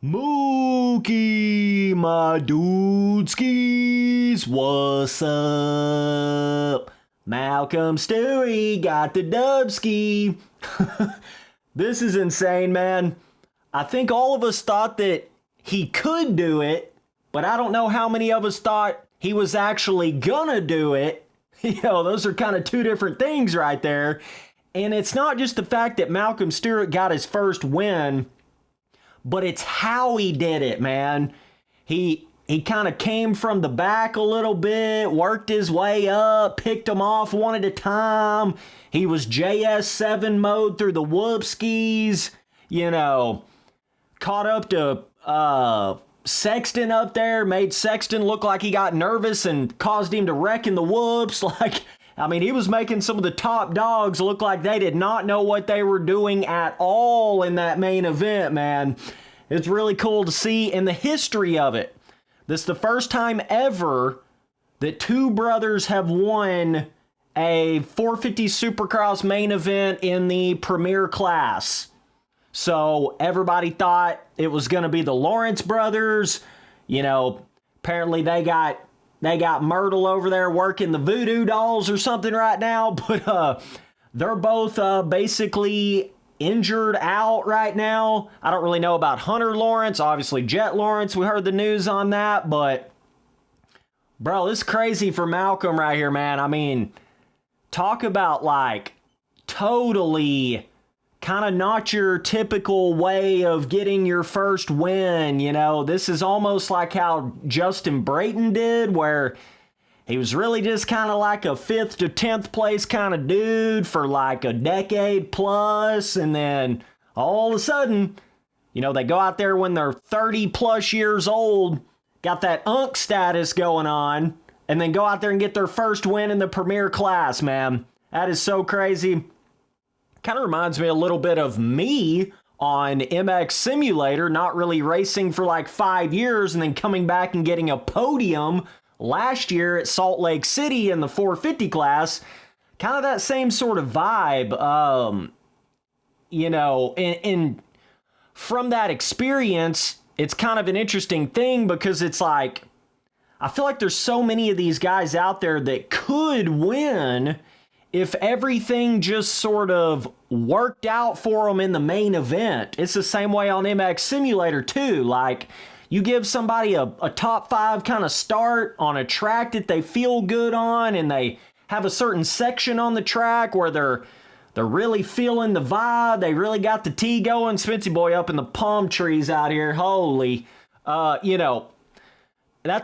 Mookie, my dude skis, what's up? Malcolm Stewie got the dub ski. This is insane, man. I think all of us thought that he could do it, but I don't know how many of us thought he was actually gonna do it. Those are kind of two different things right there. And it's not just the fact that Malcolm Stewart got his first win, but it's how he did it, man. He kind of came from the back a little bit, worked his way up, picked them off one at a time. He was JS7 mode through the whoop skis, caught up to Sexton up there, made Sexton look like he got nervous and caused him to wreck in the whoops. He was making some of the top dogs look like they did not know what they were doing at all in that main event, man. It's really cool to see in the history of it. This is the first time ever that two brothers have won a 450 Supercross main event in the premier class. So everybody thought it was going to be the Lawrence brothers. Apparently they got Myrtle over there working the voodoo dolls or something right now, but they're both basically injured out right now. I don't really know about Hunter Lawrence, obviously Jet Lawrence. We heard the news on that, but bro, it's crazy for Malcolm right here, man. Talk about totally kind of not your typical way of getting your first win. This is almost like how Justin Brayton did, where he was really just kind of like a 5th to 10th place kind of dude for like a decade plus. And then all of a sudden, they go out there when they're 30 plus years old, got that unk status going on, and then go out there and get their first win in the premier class, man. That is so crazy. Kind of reminds me a little bit of me on MX Simulator, not really racing for like 5 years and then coming back and getting a podium last year at Salt Lake City in the 450 class. Kind of that same sort of vibe, and from that experience, it's kind of an interesting thing because it's like, I feel like there's so many of these guys out there that could win if everything just sort of worked out for them in the main event. It's the same way on MX Simulator too. Like, you give somebody a top 5 kind of start on a track that they feel good on, and they have a certain section on the track where they're really feeling the vibe. They really got the tee going. Spency boy up in the palm trees out here. Holy, that's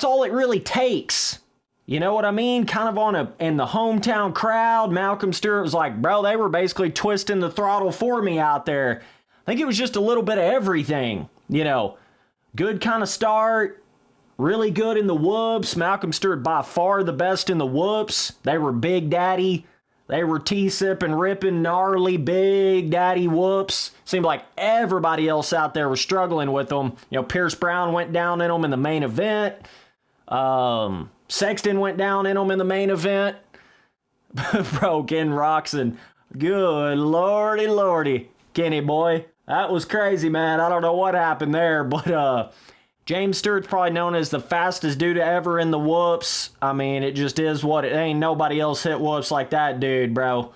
all it really takes. You know what I mean? Kind of in the hometown crowd, Malcolm Stewart was like, bro, they were basically twisting the throttle for me out there. I think it was just a little bit of everything, Good kind of start, really good in the whoops. Malcolm Stewart by far the best in the whoops. They were Big Daddy. They were T-sipping, ripping, gnarly, Big Daddy whoops. Seemed like everybody else out there was struggling with them. Pierce Brown went down in them in the main event. Sexton went down in them in the main event. Bro, Ken Roczen. Good lordy. Kenny boy. That was crazy, man. I don't know what happened there, but James Stewart's probably known as the fastest dude ever in the whoops. It just is what it ain't. Nobody else hit whoops like that dude, bro.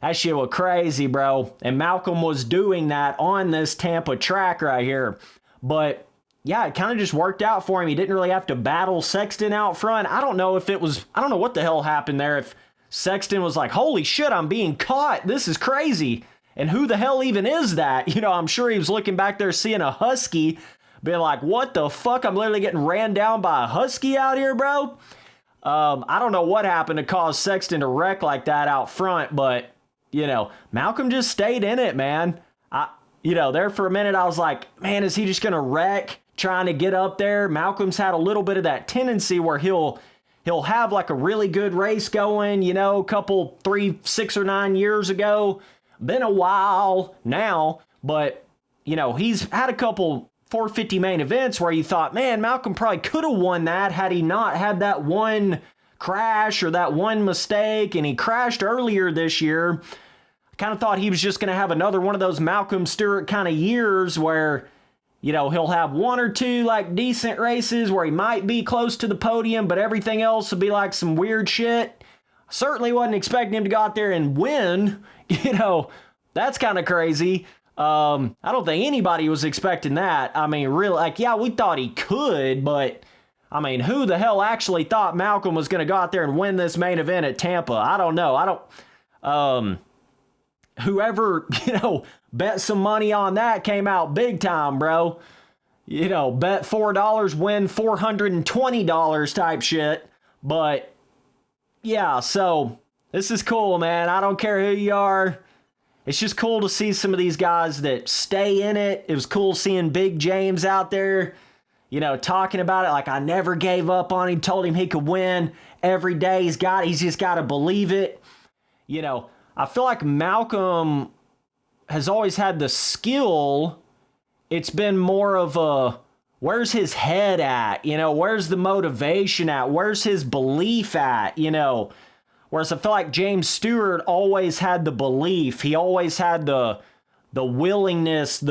That shit was crazy, bro. And Malcolm was doing that on this Tampa track right here. But yeah, it kind of just worked out for him. He didn't really have to battle Sexton out front. I don't know what the hell happened there. If Sexton was like, holy shit, I'm being caught. This is crazy. And who the hell even is that? I'm sure he was looking back there seeing a Husky, being like, what the fuck? I'm literally getting ran down by a Husky out here, bro. I don't know what happened to cause Sexton to wreck like that out front, but, Malcolm just stayed in it, man. There for a minute, I was like, man, is he just going to wreck trying to get up there? Malcolm's had a little bit of that tendency where he'll have like a really good race going, a couple, 3, 6, or 9 years ago. Been a while now, but, he's had a couple 450 main events where you thought, man, Malcolm probably could have won that had he not had that one crash or that one mistake, and he crashed earlier this year. I kind of thought he was just going to have another one of those Malcolm Stewart kind of years where You know, he'll have one or two like decent races where he might be close to the podium, but everything else will be like some weird shit. Certainly wasn't expecting him to go out there and win. You know, that's kind of crazy. I don't think anybody was expecting that. I mean, really, like, yeah, we thought he could, but I mean, who the hell actually thought Malcolm was going to go out there and win this main event at Tampa? I don't know. Whoever, you know, bet some money on that came out big time, bro. You know, bet $4, win $420 type shit. But yeah, so this is cool, man. I don't care who you are. It's just cool to see some of these guys that stay in it. It was cool seeing Big James out there, you know, talking about it like I never gave up on him, told him he could win every day. He's just got to believe it. You know, I feel like Malcolm has always had the skill. It's been more of a, where's his head at? You know, where's the motivation at? Where's his belief at? You know, whereas I feel like James Stewart always had the belief. He always had the willingness, he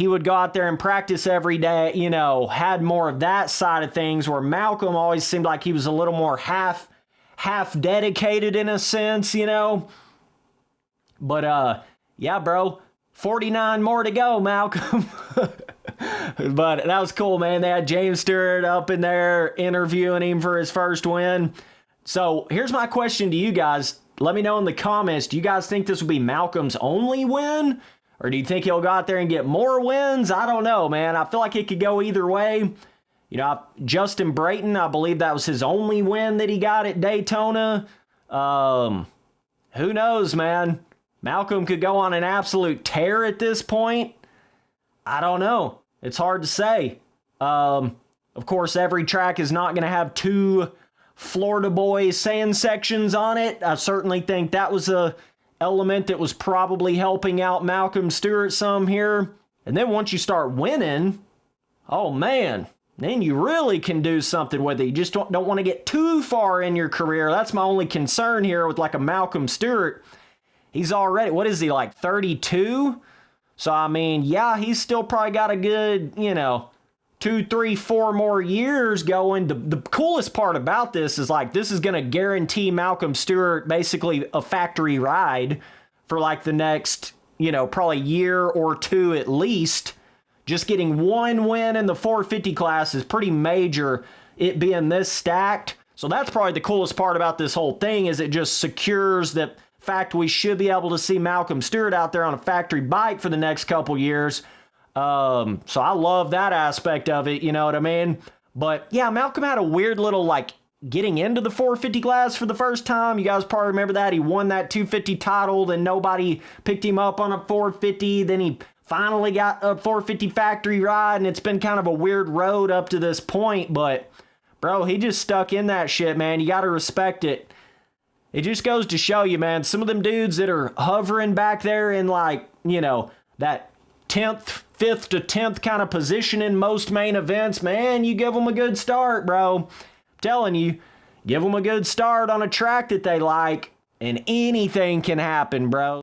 would go out there and practice every day, you know, had more of that side of things, where Malcolm always seemed like he was a little more half dedicated in a sense, you know. But yeah, bro, 49 more to go, Malcolm. But that was cool, man. They had James Stewart up in there interviewing him for his first win. So here's my question to you guys. Let me know in the comments. Do you guys think this will be Malcolm's only win? Or do you think he'll go out there and get more wins? I don't know, man. I feel like it could go either way. You know, Justin Brayton, I believe that was his only win that he got at Daytona. Who knows, man? Malcolm could go on an absolute tear at this point. I don't know. It's hard to say. Of course, every track is not going to have two Florida boy sand sections on it. I certainly think that was a element that was probably helping out Malcolm Stewart some here. And then once you start winning, oh man, then you really can do something with it. You just don't want to get too far in your career. That's my only concern here with like a Malcolm Stewart. He's already, what is he, like 32? So, I mean, yeah, he's still probably got a good, you know, 2, 3, 4 more years going. The coolest part about this is like, this is going to guarantee Malcolm Stewart basically a factory ride for like the next, you know, probably year or two at least. Just getting one win in the 450 class is pretty major, it being this stacked. So that's probably the coolest part about this whole thing, is it just secures the fact we should be able to see Malcolm Stewart out there on a factory bike for the next couple years. So I love that aspect of it, you know what I mean? But yeah, Malcolm had a weird little like getting into the 450 class for the first time. You guys probably remember that. He won that 250 title, then nobody picked him up on a 450. Then he finally got a 450 factory ride, and it's been kind of a weird road up to this point. But bro, he just stuck in that shit, man. You got to respect it. It just goes to show you, man, some of them dudes that are hovering back there in like, you know, that 10th, 5th to 10th kind of position in most main events, man, you give them a good start, bro. I'm telling you, give them a good start on a track that they like, and anything can happen, bro.